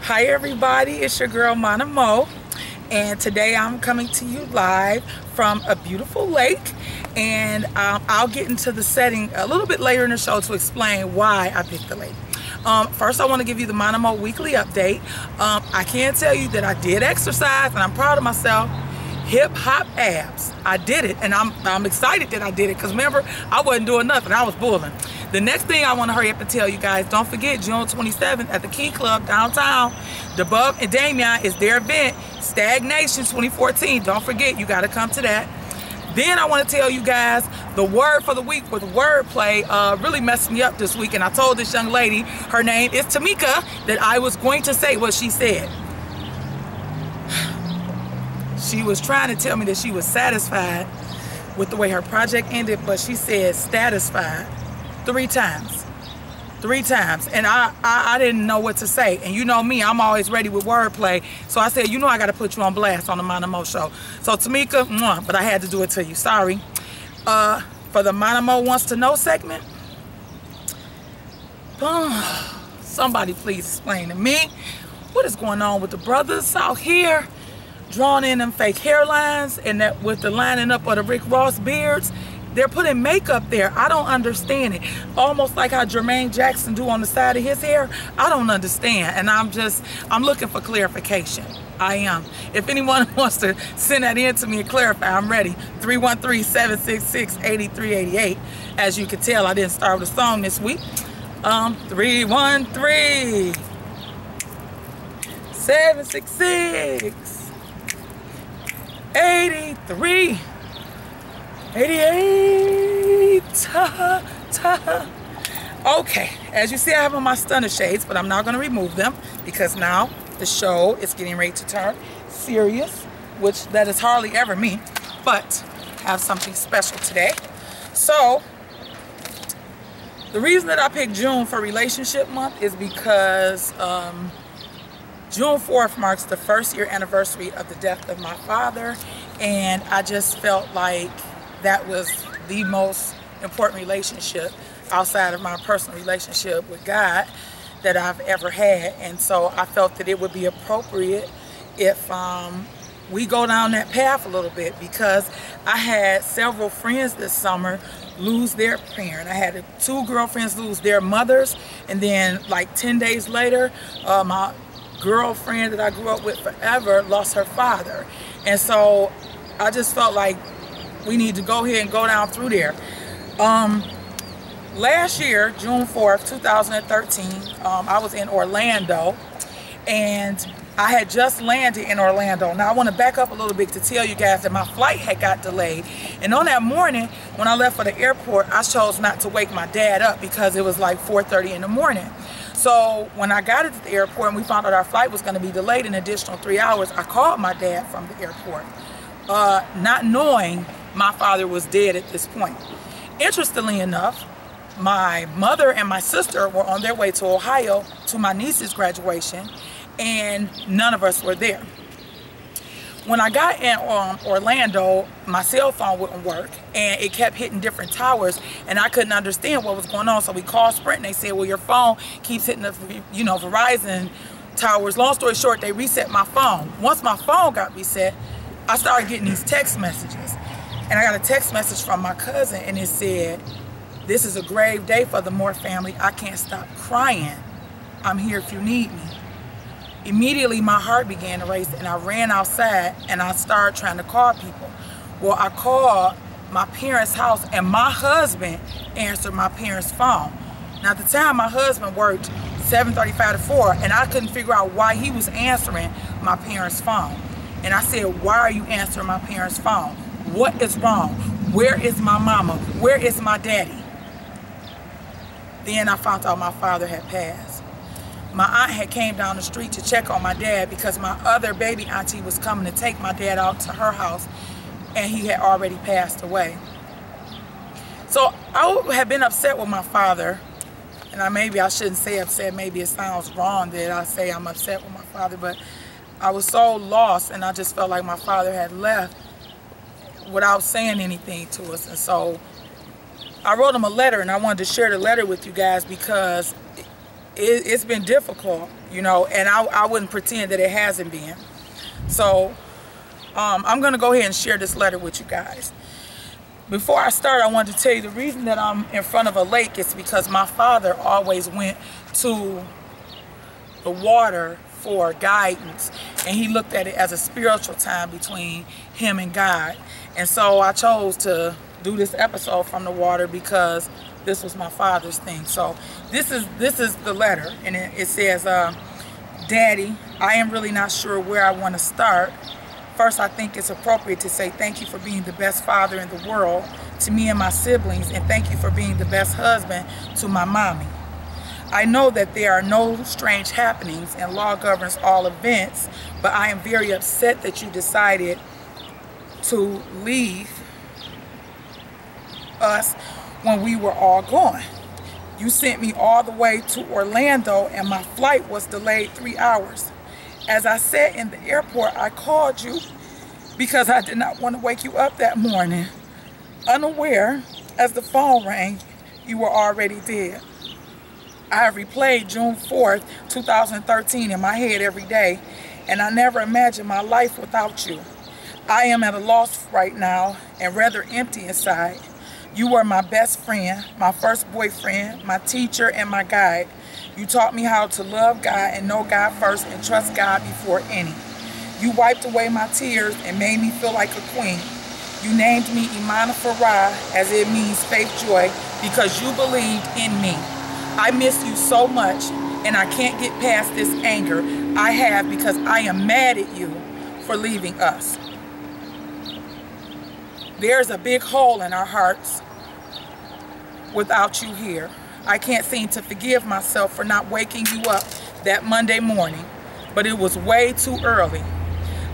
Hi everybody, it's your girl Mana Mo, and today I'm coming to you live from a beautiful lake, and I'll get into the setting a little bit later in the show to explain why I picked the lake. First I want to give you the Mana Mo weekly update. I can tell you that I did exercise and I'm proud of myself. Hip hop abs. I did it, and I'm excited that I did it, because remember, I wasn't doing nothing. I was bulling. The next thing I want to hurry up and tell you guys, don't forget June 27th at the Key Club downtown, DeBuff and Damian is their event, Stagnation 2014. Don't forget, you got to come to that. Then I want to tell you guys the word for the week with wordplay really messed me up this week, and I told this young lady, her name is Tamika, that I was going to say what she said. She was trying to tell me that she was satisfied with the way her project ended, but she said satisfied 3 times. 3 times. And I didn't know what to say. And you know me, I'm always ready with wordplay. So I said, you know I got to put you on blast on the Mana Mo show. So Tamika, mwah, but I had to do it to you. Sorry. For the Mana Mo Wants to Know segment, somebody please explain to me what is going on with the brothers out here drawn in them fake hairlines, and that with the lining up of the Rick Ross beards. They're putting makeup there. I don't understand it. Almost like how Jermaine Jackson do on the side of his hair. I don't understand, and I'm looking for clarification. I am. If anyone wants to send that in to me and clarify, I'm ready. 313-766-8388. As you can tell, I didn't start with a song this week. 313-766 83 88. Okay, as you see, I have on my stunner shades, but I'm not going to remove them because now the show is getting ready to turn serious, which that is hardly ever me, but I have something special today. So the reason that I picked June for Relationship Month is because June 4th marks the 1st year anniversary of the death of my father, and I just felt like that was the most important relationship outside of my personal relationship with God that I've ever had. And so I felt that it would be appropriate if we go down that path a little bit, because I had several friends this summer lose their parent. I had 2 girlfriends lose their mothers, and then like 10 days later, my girlfriend that I grew up with forever lost her father. And so I just felt like we need to go ahead and go down through there. Last year, June 4th, 2013, I was in Orlando, and I had just landed in Orlando. Now I want to back up a little bit to tell you guys that my flight had got delayed. And on that morning, when I left for the airport, I chose not to wake my dad up because it was like 4:30 in the morning. So when I got to the airport and we found out our flight was going to be delayed an additional 3 hours, I called my dad from the airport, not knowing my father was dead at this point. Interestingly enough, my mother and my sister were on their way to Ohio to my niece's graduation, and none of us were there. When I got in Orlando, my cell phone wouldn't work, and it kept hitting different towers, and I couldn't understand what was going on. So we called Sprint, and they said, well, your phone keeps hitting the, Verizon towers. Long story short, they reset my phone. Once my phone got reset, I started getting these text messages. And I got a text message from my cousin, and it said, this is a grave day for the Moore family. I can't stop crying. I'm here if you need me. Immediately, my heart began to race, and I ran outside, and I started trying to call people. Well, I called my parents' house, and my husband answered my parents' phone. Now, at the time, my husband worked 7:35 to 4, and I couldn't figure out why he was answering my parents' phone. And I said, why are you answering my parents' phone? What is wrong? Where is my mama? Where is my daddy? Then I found out my father had passed. My aunt had came down the street to check on my dad because my other baby auntie was coming to take my dad out to her house, and he had already passed away. So I had been upset with my father, and maybe I shouldn't say upset. Maybe it sounds wrong that I say I'm upset with my father, but I was so lost, and I just felt like my father had left without saying anything to us. And so I wrote him a letter, and I wanted to share the letter with you guys because it's been difficult, you know, and I wouldn't pretend that it hasn't been. So I'm going to go ahead and share this letter with you guys. Before I start, I wanted to tell you the reason that I'm in front of a lake is because my father always went to the water for guidance, and he looked at it as a spiritual time between him and God. And so I chose to do this episode from the water because this was my father's thing. So this is the letter, and it says, Daddy, I am really not sure where I want to start. First, I think it's appropriate to say thank you for being the best father in the world to me and my siblings, and thank you for being the best husband to my mommy. I know that there are no strange happenings and law governs all events, but I am very upset that you decided to leave us when we were all gone. You sent me all the way to Orlando and my flight was delayed 3 hours. As I sat in the airport, I called you because I did not want to wake you up that morning. Unaware, as the phone rang, you were already dead. I have replayed June 4th, 2013 in my head every day, and I never imagined my life without you. I am at a loss right now and rather empty inside. You were my best friend, my first boyfriend, my teacher, and my guide. You taught me how to love God and know God first and trust God before any. You wiped away my tears and made me feel like a queen. You named me Imana Farah, as it means faith joy, because you believed in me. I miss you so much, and I can't get past this anger I have because I am mad at you for leaving us. There's a big hole in our hearts without you here. I can't seem to forgive myself for not waking you up that Monday morning, but it was way too early.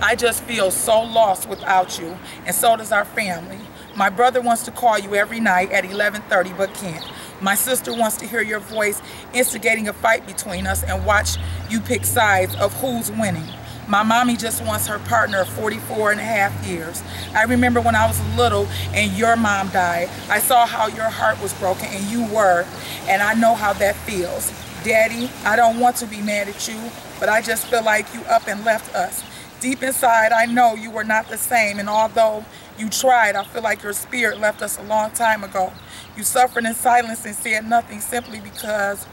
I just feel so lost without you, and so does our family. My brother wants to call you every night at 11:30 but can't. My sister wants to hear your voice instigating a fight between us and watch you pick sides of who's winning. My mommy just wants her partner of 44 and a half years. I remember when I was little and your mom died. I saw how your heart was broken, and you were, and I know how that feels. Daddy, I don't want to be mad at you, but I just feel like you up and left us. Deep inside, I know you were not the same, and although you tried, I feel like your spirit left us a long time ago. You suffered in silence and said nothing simply because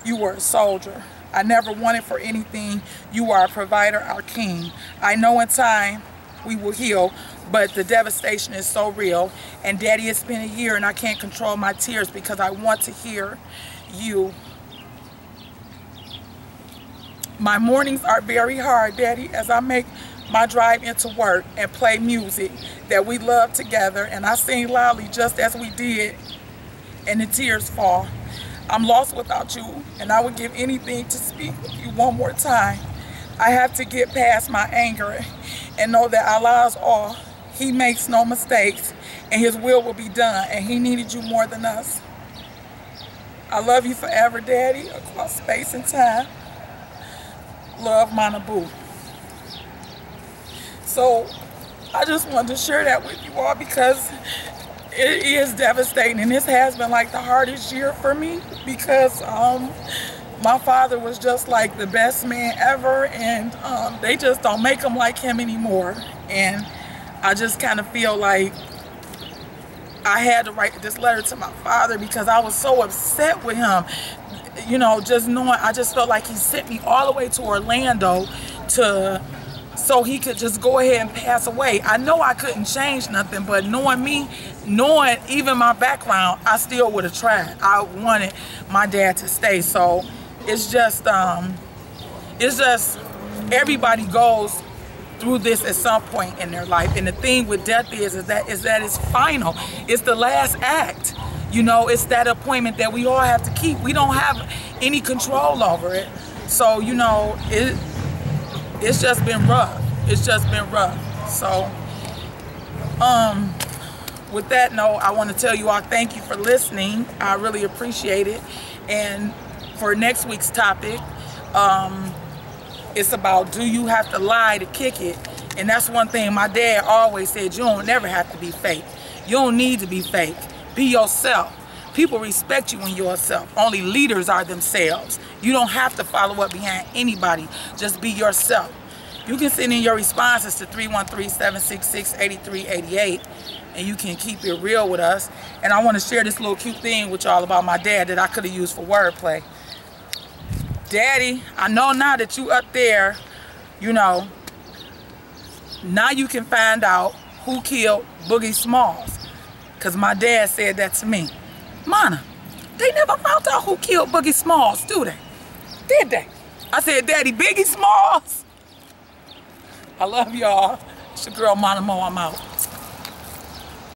you were a soldier. I never wanted for anything. You are a provider, our king. I know in time we will heal, but the devastation is so real. And Daddy, it's been a year and I can't control my tears because I want to hear you. My mornings are very hard, Daddy, as I make my drive into work and play music that we love together, and I sing loudly just as we did, and the tears fall. I'm lost without you, and I would give anything to speak with you one more time. I have to get past my anger and know that Allah's all. He makes no mistakes, and his will be done, and he needed you more than us. I love you forever, Daddy, across space and time. Love, Manabu. So I just wanted to share that with you all because it is devastating, and this has been like the hardest year for me because my father was just like the best man ever, and they just don't make him like him anymore. And I just kind of feel like I had to write this letter to my father because I was so upset with him. You know, just knowing, I just felt like he sent me all the way to Orlando so he could just go ahead and pass away. I know I couldn't change nothing, but knowing me, knowing even my background, I still would have tried. I wanted my dad to stay. So it's just everybody goes through this at some point in their life. And the thing with death is that it's final. It's the last act. You know, it's that appointment that we all have to keep. We don't have any control over it. So, you know, it's just been rough. It's just been rough. So, with that note, I want to tell you all thank you for listening. I really appreciate it. And for next week's topic, it's about, do you have to lie to kick it? And that's one thing my dad always said, you don't never have to be fake. You don't need to be fake. Be yourself. People respect you when you're yourself. Only leaders are themselves. You don't have to follow up behind anybody. Just be yourself. You can send in your responses to 313-766-8388, and you can keep it real with us. And I want to share this little cute thing with y'all about my dad that I could have used for wordplay. Daddy, I know now that you up there, you know, now you can find out who killed Boogie Smalls. Because my dad said that to me. Mana, they never found out who killed Boogie Smalls, do they? Did they? I said, Daddy, Biggie Smalls. I love y'all. It's your girl, Mana Mo. I'm out.